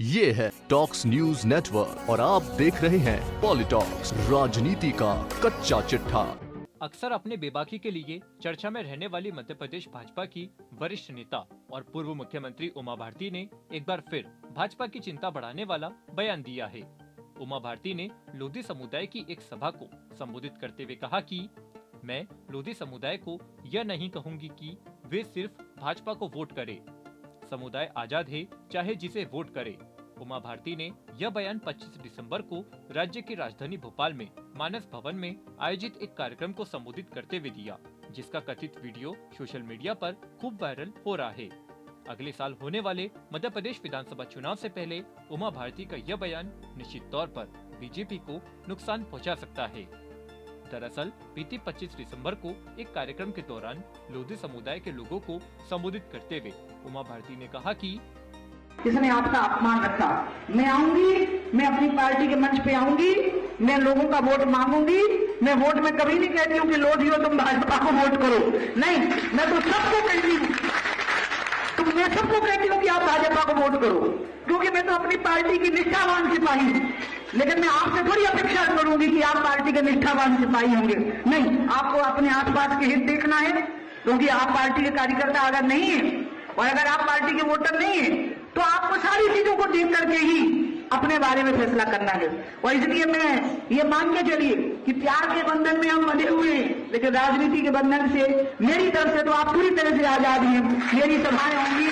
ये है talks news network और आप देख रहे हैं पॉलिटॉक्स, राजनीति का कच्चा चिट्ठा। अक्सर अपने बेबाकी के लिए चर्चा में रहने वाली मध्य प्रदेश भाजपा की वरिष्ठ नेता और पूर्व मुख्यमंत्री उमा भारती ने एक बार फिर भाजपा की चिंता बढ़ाने वाला बयान दिया है। उमा भारती ने लोधी समुदाय की एक सभा को संबोधित करते हुए कहा कि मैं लोधी समुदाय को यह नहीं कहूंगी कि वे सिर्फ भाजपा को वोट करे। समुदाय आजाद है, चाहे जिसे वोट करे। उमा भारती ने यह बयान 25 दिसंबर को राज्य की राजधानी भोपाल में मानस भवन में आयोजित एक कार्यक्रम को संबोधित करते हुए दिया, जिसका कथित वीडियो सोशल मीडिया पर खूब वायरल हो रहा है। अगले साल होने वाले मध्य प्रदेश विधानसभा चुनाव से पहले उमा भारती का यह बयान निश्चित तौर पर बीजेपी को नुकसान पहुंचा सकता है। दरअसल बीती 25 दिसंबर को एक कार्यक्रम के दौरान लोधी समुदाय के लोगों को संबोधित करते हुए उमा भारती ने कहा कि इसने आपका अपमान रखा। मैं आऊंगी, मैं अपनी पार्टी के मंच पे आऊंगी, मैं लोगों का वोट मांगूंगी। मैं वोट में कभी नहीं कहती हूँ कि लोधियो तुम भाजपा को वोट करो, नहीं, मैं तो सबको कहती हूँ, मैं सबको कहती हूँ कि आप भाजपा को वोट करो, क्योंकि मैं तो अपनी पार्टी की निष्ठावान सिपाही हूँ। लेकिन मैं आपसे थोड़ी अपेक्षा करूंगी कि आप पार्टी के निष्ठावान सिपाही होंगे, नहीं, आपको अपने आसपास के हित देखना है, क्योंकि आप पार्टी के कार्यकर्ता अगर नहीं है और अगर आप पार्टी के वोटर नहीं है तो आपको सारी चीजों को देख करके ही अपने बारे में फैसला करना है। और इसलिए मैं ये मान के चलिए कि प्यार के बंधन में हम बंधे हुए हैं, लेकिन राजनीति के बंधन से मेरी तरफ से तो आप पूरी तरह से आजाद हैं। मेरी सभाएं होंगी,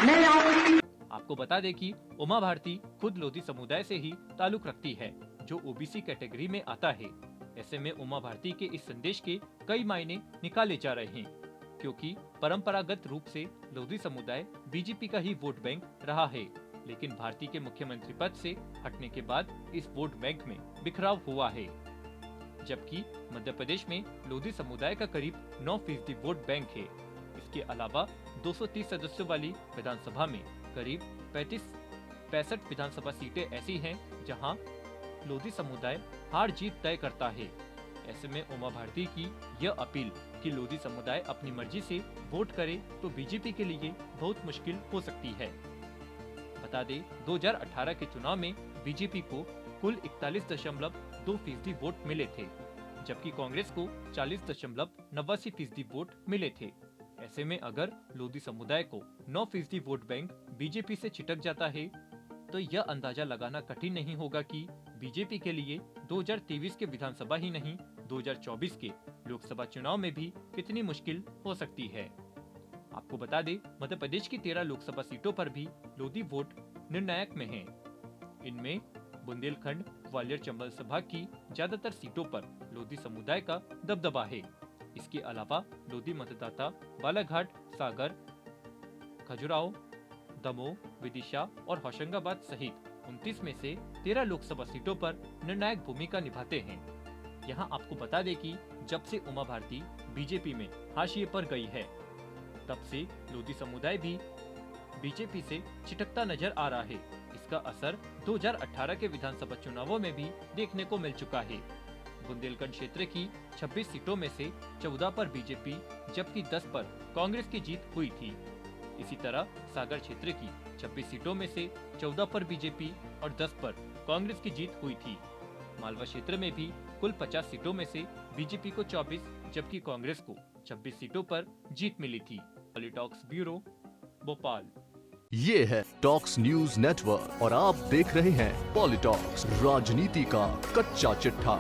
मैं आऊंगी। आपको बता दें कि उमा भारती खुद लोधी समुदाय से ही ताल्लुक रखती है, जो ओबीसी कैटेगरी में आता है। ऐसे में उमा भारती के इस संदेश के कई मायने निकाले जा रहे हैं, क्योंकि परंपरागत रूप से लोधी समुदाय बीजेपी का ही वोट बैंक रहा है। लेकिन भारती के मुख्यमंत्री पद से हटने के बाद इस वोट बैंक में बिखराव हुआ है, जबकि मध्य प्रदेश में लोधी समुदाय का करीब 9% वोट बैंक है। इसके अलावा 230 सदस्यों वाली विधानसभा में करीब 65 विधानसभा सीटें ऐसी हैं जहां लोधी समुदाय हार जीत तय करता है। ऐसे में उमा भारती की यह अपील कि लोधी समुदाय अपनी मर्जी से वोट करे तो बीजेपी के लिए बहुत मुश्किल हो सकती है। बता दें 2018 के चुनाव में बीजेपी को कुल 41.2% वोट मिले थे, जबकि कांग्रेस को 40.89% वोट मिले थे। ऐसे में अगर लोधी समुदाय को 9% वोट बैंक बीजेपी से छिटक जाता है तो यह अंदाजा लगाना कठिन नहीं होगा कि बीजेपी के लिए 2023 के विधानसभा ही नहीं 2024 के लोकसभा चुनाव में भी कितनी मुश्किल हो सकती है। आपको बता दें मध्य प्रदेश की 13 लोकसभा सीटों पर भी लोधी वोट निर्णायक में हैं। इनमें बुंदेलखंड, ग्वालियर, चंबल संभाग की ज्यादातर सीटों पर लोधी समुदाय का दबदबा है। इसके अलावा लोधी मतदाता बालाघाट, सागर, खजुराहो, दमोह, विदिशा और होशंगाबाद सहित 29 में से 13 लोकसभा सीटों पर निर्णायक भूमिका निभाते हैं। यहाँ आपको बता दें कि जब से उमा भारती बीजेपी में हाशिए पर गई है, तब से लोधी समुदाय भी बीजेपी से छिटकता नजर आ रहा है। इसका असर 2018 के विधानसभा चुनावों में भी देखने को मिल चुका है। बुंदेलखंड क्षेत्र की 26 सीटों में से 14 पर बीजेपी जबकि 10 पर कांग्रेस की जीत हुई थी। इसी तरह सागर क्षेत्र की 26 सीटों में से 14 पर बीजेपी और 10 पर कांग्रेस की जीत हुई थी। मालवा क्षेत्र में भी कुल 50 सीटों में से बीजेपी को 24 जबकि कांग्रेस को 26 सीटों पर जीत मिली थी। पॉलिटॉक्स ब्यूरो, भोपाल। ये है टॉक्स न्यूज नेटवर्क और आप देख रहे हैं पॉलिटॉक्स, राजनीति का कच्चा चिट्ठा।